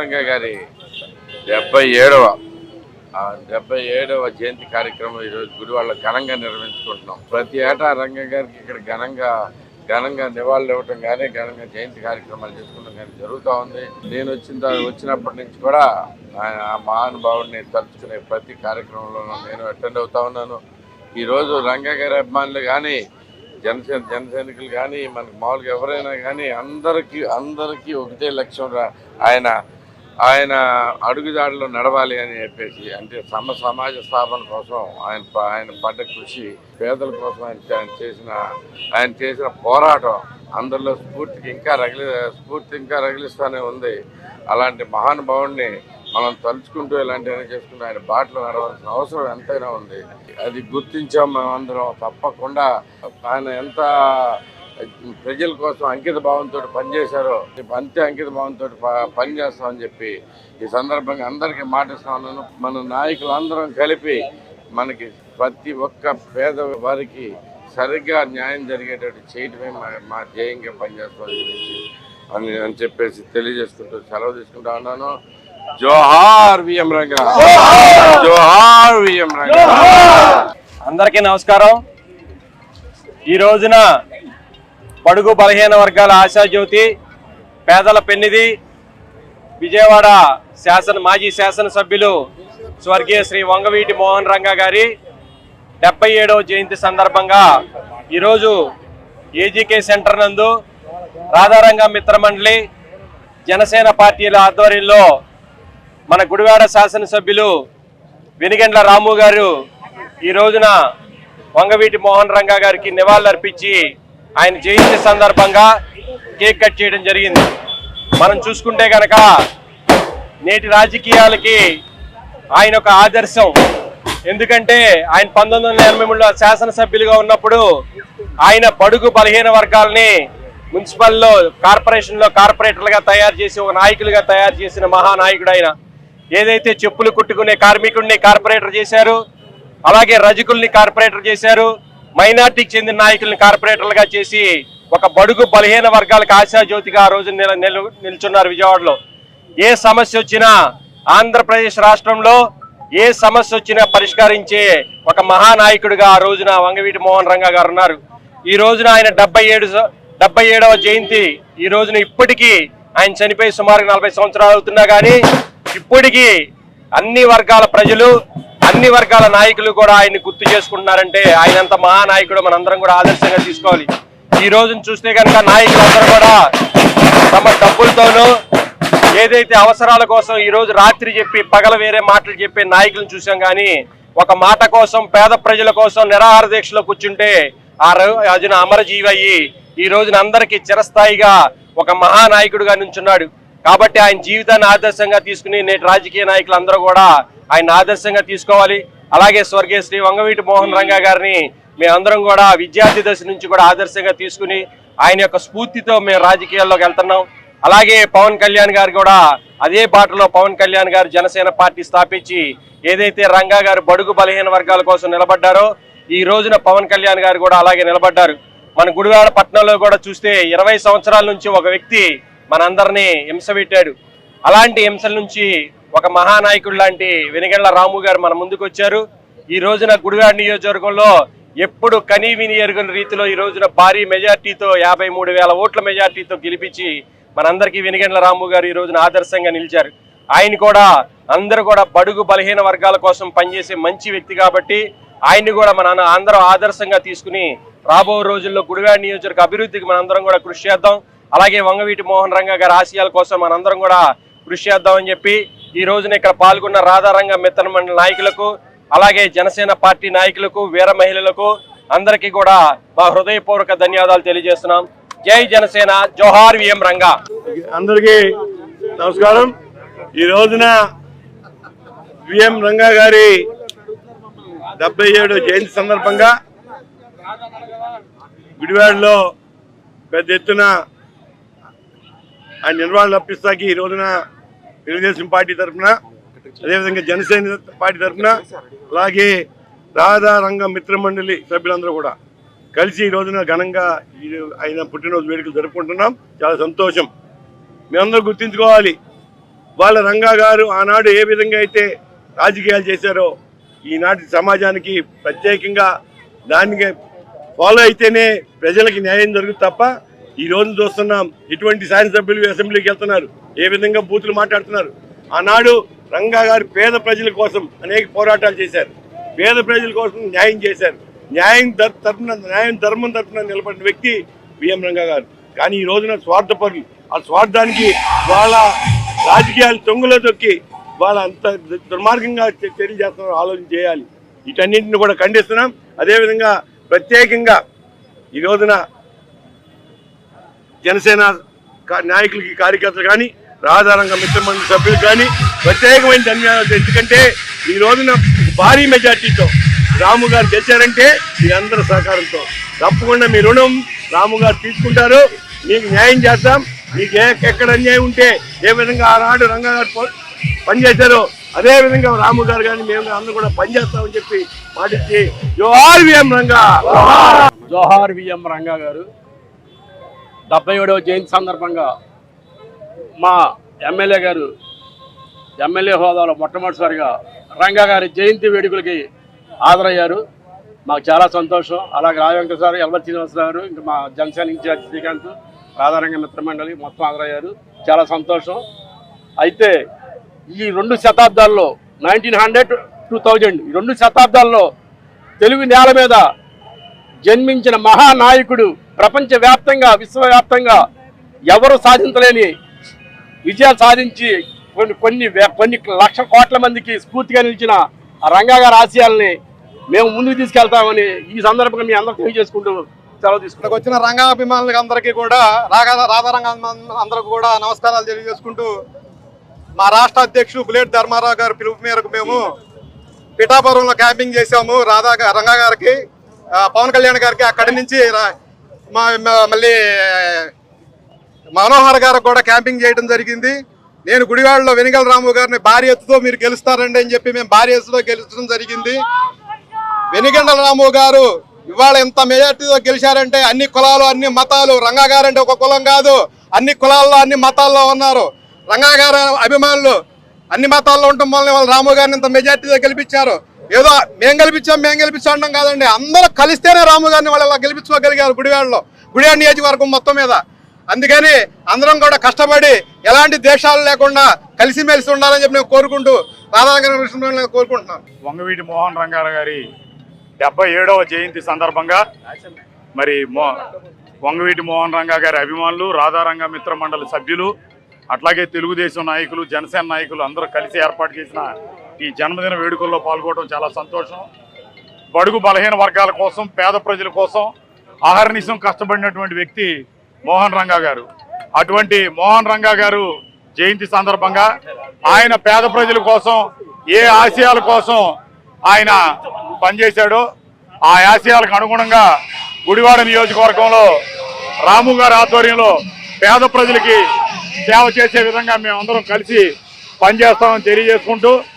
రంగా గారి 77వ జయంతి కార్యక్రమం ఈరోజు గుడివాడలో ఘనంగా నిర్వహించుకుంటున్నాం. ప్రతి ఏటా రంగా గారికి ఇక్కడ ఘనంగా నివాళులు ఇవ్వటం కానీ ఘనంగా జయంతి కార్యక్రమాలు చేసుకోవడం కానీ జరుగుతూ ఉంది. నేను వచ్చినప్పటి నుంచి కూడా ఆయన ఆ మహానుభావుడిని తలుచుకునే ప్రతి కార్యక్రమంలోనూ నేను అటెండ్ అవుతా ఉన్నాను. ఈరోజు రంగా గారి అభిమానులు కానీ జన సైనికులు కానీ మనకు మామూలుగా ఎవరైనా కానీ అందరికీ ఒకటే లక్ష్యం ఆయన అడుగుదాడిలో నడవాలి అని చెప్పేసి, అంటే సమాజ స్థాపన కోసం ఆయన పడ్డ కృషి, పేదల కోసం ఆయన చేసిన పోరాటం అందరిలో స్ఫూర్తి ఇంకా రగిలిస్తూనే ఉంది. అలాంటి మహానుభావుడిని మనం తలుచుకుంటూ ఇలాంటివన్నీ చేసుకుంటూ ఆయన బాటలో నడవాల్సిన అవసరం ఎంతైనా ఉంది. అది గుర్తించాం మేమందరం. తప్పకుండా ఆయన ఎంత ప్రజల కోసం అంకిత భావంతో పనిచేశారో అంతే అంకిత భావంతో పనిచేస్తామని చెప్పి ఈ సందర్భంగా అందరికీ మాటిస్తా ఉన్నాను. మన నాయకులందరం కలిపి మనకి ప్రతి ఒక్క పేద వారికి సరిగ్గా న్యాయం జరిగేటట్టు చేయటమే మా ధ్యేయంగా పనిచేస్తాం అని చెప్పేసి తెలియజేసుకుంటూ సెలవు తీసుకుంటా ఉన్నాను. జోహార్ విఎం రంగా, జోహార్ విఎం రంగా. అందరికీ నమస్కారం. ఈ రోజున బడుగు బలహీన వర్గాల ఆశాజ్యోతి, పేదల పెన్నిది, విజయవాడ మాజీ శాసనసభ్యులు స్వర్గీయ శ్రీ వంగవీటి మోహన్ రంగా గారి 77వ జయంతి సందర్భంగా ఈరోజు ఏజీకే సెంటర్ నందు రాధారంగ మిత్రమండలి, జనసేన పార్టీల ఆధ్వర్యంలో మన గుడివాడ శాసనసభ్యులు వెనిగండ్ల రాము గారు ఈ రోజున వంగవీటి మోహన్ రంగా గారికి నివాళులర్పించి ఆయన జయంతి సందర్భంగా కేక్ కట్ చేయడం జరిగింది. మనం చూసుకుంటే కనుక నేటి రాజకీయాలకి ఆయన ఒక ఆదర్శం. ఎందుకంటే ఆయన 1983లో శాసనసభ్యులుగా ఉన్నప్పుడు ఆయన బడుగు బలహీన వర్గాలని మున్సిపల్లో కార్పొరేటర్లుగా తయారు చేసి ఒక నాయకులుగా తయారు చేసిన మహానాయకుడు ఆయన. ఏదైతే చెప్పులు కుట్టుకునే కార్మికుడిని కార్పొరేటర్ చేశారు, అలాగే రజకుల్ని కార్పొరేటర్ చేశారు, మైనార్టీకి చెందిన నాయకుల్ని కార్పొరేటర్లుగా చేసి ఒక బడుగు బలహీన వర్గాలకు ఆశాజ్యోతిగా ఆ రోజు నిల్చున్నారు విజయవాడలో. ఏ సమస్య వచ్చినా ఆంధ్రప్రదేశ్ రాష్ట్రంలో ఏ సమస్య వచ్చినా పరిష్కరించే ఒక మహానాయకుడిగా ఆ రోజున వంగవీటి మోహన్ రంగా గారు ఉన్నారు. ఈ రోజున ఆయన 77వ జయంతి ఈ రోజున ఇప్పటికీ ఆయన చనిపోయి సుమారు 40 సంవత్సరాలు అవుతున్నా కానీ ఇప్పటికీ అన్ని వర్గాల ప్రజలు, అన్ని వర్గాల నాయకులు కూడా ఆయన్ని గుర్తు చేసుకుంటున్నారంటే ఆయనంత మహానాయకుడు మనందరం కూడా ఆదర్శంగా తీసుకోవాలి. ఈ రోజును చూస్తే కనుక నాయకులందరూ కూడా తమ డబ్బులతోనూ ఏదైతే అవసరాల కోసం ఈ రోజు రాత్రి చెప్పి పగల వేరే మాటలు చెప్పే నాయకులను చూసాం. కానీ ఒక మాట కోసం, పేద ప్రజల కోసం నిరాహార దీక్షలో కూర్చుంటే ఆ రోజున అమరజీవి అయ్యి ఈ రోజున అందరికీ చిరస్థాయిగా ఒక మహానాయకుడుగా నుంచున్నాడు. కాబట్టి ఆయన జీవితాన్ని ఆదర్శంగా తీసుకుని నేటి రాజకీయ నాయకులు అందరూ కూడా ఆయన ఆదర్శంగా తీసుకోవాలి. అలాగే స్వర్గీయ శ్రీ వంగవీటి మోహన్ రంగా గారిని మేమందరం కూడా విద్యార్థి దశ నుంచి కూడా ఆదర్శంగా తీసుకుని ఆయన యొక్క స్ఫూర్తితో మేము రాజకీయాల్లోకి వెళ్తున్నాం. అలాగే పవన్ కళ్యాణ్ గారు కూడా అదే బాటలో పవన్ కళ్యాణ్ గారు జనసేన పార్టీ స్థాపించి ఏదైతే రంగా గారు బడుగు బలహీన వర్గాల కోసం నిలబడ్డారో ఈ రోజున పవన్ కళ్యాణ్ గారు కూడా అలాగే నిలబడ్డారు. మన గుడివాడ పట్టణంలో కూడా చూస్తే 20 సంవత్సరాల నుంచి ఒక వ్యక్తి మనందరినీ హింస పెట్టాడు. అలాంటి హింసల నుంచి ఒక మహానాయకుడు లాంటి వెనిగండ్ల రాము గారు మన ముందుకు వచ్చారు. ఈ రోజున గుడివాడ నియోజకవర్గంలో ఎప్పుడు కనీ విని ఎరుగని రీతిలో ఈ రోజున భారీ మెజార్టీతో 53,000 ఓట్ల మెజార్టీతో గెలిపించి మనందరికీ వెనిగండ్ల రాము గారు ఈ రోజున ఆదర్శంగా నిలిచారు. ఆయన కూడా అందరూ కూడా బడుగు బలహీన వర్గాల కోసం పనిచేసే మంచి వ్యక్తి కాబట్టి ఆయన్ని కూడా అందరం ఆదర్శంగా తీసుకుని రాబో రోజుల్లో గుడివాడ నియోజకవర్గ అభివృద్ధికి మనందరం కూడా కృషి చేద్దాం. అలాగే వంగవీటి మోహన్ రంగా గారి ఆశయాల కోసం మనందరం కూడా కృషి చేద్దామని చెప్పి ఈ రోజున ఇక్కడ పాల్గొన్న రాధారంగ మిత్రమండలి నాయకులకు, అలాగే జనసేన పార్టీ నాయకులకు, వీర మహిళలకు అందరికీ కూడా మా హృదయపూర్వక ధన్యవాదాలు తెలియజేస్తున్నాం. జై జనసేన, జోహార్ విఎం రంగా. అందరికీ నమస్కారం. ఈ రోజున విఎం రంగా గారి 77వ జయంతి సందర్భంగా గుడివాడలో పెద్ద ఎత్తున ఆయన నివాళులు అర్పిస్తాకి ఈ రోజున తెలుగుదేశం పార్టీ తరఫున, అదేవిధంగా జనసేన పార్టీ తరఫున, అలాగే రాధారంగ మిత్రమండలి సభ్యులందరూ కూడా కలిసి ఈ రోజున ఘనంగా ఆయన పుట్టినరోజు వేడుకలు జరుపుకుంటున్నాం. చాలా సంతోషం. మేమందరూ గుర్తించుకోవాలి, వాళ్ళ రంగా గారు ఆనాడు ఏ విధంగా అయితే రాజకీయాలు చేశారో ఈనాటి సమాజానికి ప్రత్యేకంగా దానికి ఫాలో అయితేనే ప్రజలకి న్యాయం జరుగుతుంది తప్ప ఈ రోజు చూస్తున్నాం ఇటువంటి శాసనసభ్యులు అసెంబ్లీకి వెళ్తున్నారు, ఏ విధంగా బూతులు మాట్లాడుతున్నారు. ఆనాడు రంగా గారు పేద ప్రజల కోసం అనేక పోరాటాలు చేశారు, పేద ప్రజల కోసం న్యాయం చేశారు, న్యాయం ధర్మం తరఫున నిలబడిన వ్యక్తి విఎం రంగా గారు. కానీ ఈ రోజున స్వార్థపరులు ఆ స్వార్థానికి వాళ్ళ రాజకీయాలు తొంగులో తొక్కి వాళ్ళ అంత దుర్మార్గంగా చర్యలు చేస్తున్నారు. ఆలోచన చేయాలి. వీటన్నింటిని కూడా ఖండిస్తున్నాం. అదేవిధంగా ప్రత్యేకంగా ఈ రోజున జనసేన నాయకులకి కార్యకర్తలు కానీ రాధారంగ మిత్రమండలి సభ్యులు కానీ ప్రత్యేకమైన ధన్యవాదాలు. ఎందుకంటే ఈ రోజున భారీ మెజార్టీతో రాము గారు గెలిచారంటే మీ అందరి సహకారంతో తప్పకుండా మీ రుణం రాము గారు తీసుకుంటారు. మీకు న్యాయం చేస్తాం. మీకు ఎక్కడ అన్యాయం ఉంటే ఏ విధంగా ఆనాడు రంగా గారు పనిచేశారో అదే విధంగా రాము గారు కానీ మేము అందరూ కూడా పనిచేస్తామని చెప్పి మాటిచ్చి జోహార్ విఎం రంగా. జోహార్ విఎం రంగా గారు 77వ జయంతి సందర్భంగా మా ఎమ్మెల్యే గారు ఎమ్మెల్యే హోదాలో మొట్టమొదటిసారిగా రంగా గారి జయంతి వేడుకలకి హాజరయ్యారు. మాకు చాలా సంతోషం. అలాగే రాజవంక సార్, ఎల్వర్ శ్రీనివాసరావు గారు, ఇంకా మా జనసేన ఇన్ఛార్జ్ శ్రీకాంత్, రాధారంగ మిత్రమండలి మొత్తం హాజరయ్యారు. చాలా సంతోషం. అయితే ఈ 2 శతాబ్దాల్లో 1900 2000 ఈ 2 శతాబ్దాల్లో తెలుగు నేల మీద జన్మించిన మహానాయకుడు ప్రపంచవ్యాప్తంగా విశ్వవ్యాప్తంగా ఎవరు సాధించలేని విజయాలు సాధించి కొన్ని లక్షల కోట్ల మందికి స్ఫూర్తిగా నిలిచిన ఆ రంగా గారి ఆశయాల్ని మేము ముందుకు తీసుకెళ్తామని ఈ సందర్భంగా మీ అందరూ తెలియజేసుకుంటూ సెలవు తీసుకుంటాం. వచ్చిన రంగా అభిమానులకి అందరికీ కూడా రాధారంగ అందరికి కూడా నమస్కారాలు తెలియజేసుకుంటూ మా రాష్ట్ర అధ్యక్షుడు బుల్లెట్ ధర్మారావు గారి పిలుపు మేరకు మేము పిఠాపురంలో క్యాంపింగ్ చేసాము. రంగా గారికి, పవన్ కళ్యాణ్ గారికి. అక్కడి నుంచి మళ్ళీ మనోహర్ గారికి కూడా క్యాంపింగ్ చేయడం జరిగింది. నేను గుడివాడలో వెనిగల రాము గారిని భారీ ఎత్తుతో మీరు గెలుస్తారండి అని చెప్పి మేము భారీ ఎత్తుతో గెలిచడం జరిగింది. వెనిగండ్ల రాము గారు ఇవాళ ఎంత మెజార్టీతో గెలిచారంటే అన్ని కులాలు అన్ని మతాలు, రంగా గారు అంటే ఒక కులం కాదు, అన్ని కులాల్లో అన్ని మతాల్లో ఉన్నారు. రంగా గారు అభిమానులు అన్ని మతాల్లో ఉండటం వల్ల వాళ్ళు రాము గారిని ఇంత మెజార్టీతో గెలిపించారు. ఏదో మేము గెలిపించాం అంటాం కాదండి, అందరూ కలిస్తేనే రాము గారిని వాళ్ళు ఇలా గెలిపించుకోగలిగారు గుడివాడ నియోజకవర్గం మొత్తం మీద. అందుకని అందరం కూడా కష్టపడి ఎలాంటి దేశాలు లేకుండా కలిసిమెలిసి ఉండాలని చెప్పి నేను కోరుకుంటూ రాధారంగ కోరుకుంటున్నాను. వంగవీటి మోహన్ రంగా గారి 77వ జయంతి సందర్భంగా మరి వంగవీటి మోహన్ రంగా గారి అభిమానులు, రాధారంగ మిత్ర మండలి సభ్యులు, అట్లాగే తెలుగుదేశం నాయకులు, జనసేన నాయకులు అందరూ కలిసి ఏర్పాటు చేసిన ఈ జన్మదిన వేడుకల్లో పాల్గొనడం చాలా సంతోషం. బడుగు బలహీన వర్గాల కోసం, పేద ప్రజల కోసం ఆహర్నిశం కష్టపడినటువంటి వ్యక్తి మోహన్ రంగా గారు. అటువంటి మోహన్ రంగా గారు జయంతి సందర్భంగా ఆయన పేద ప్రజల కోసం ఏ ఆశయాల కోసం ఆయన పనిచేశాడో ఆ ఆశయాలకు అనుగుణంగా గుడివాడ నియోజకవర్గంలో రాము గారి ఆధ్వర్యంలో పేద ప్రజలకి సేవ చేసే విధంగా మేమందరం కలిసి పనిచేస్తామని తెలియజేసుకుంటూ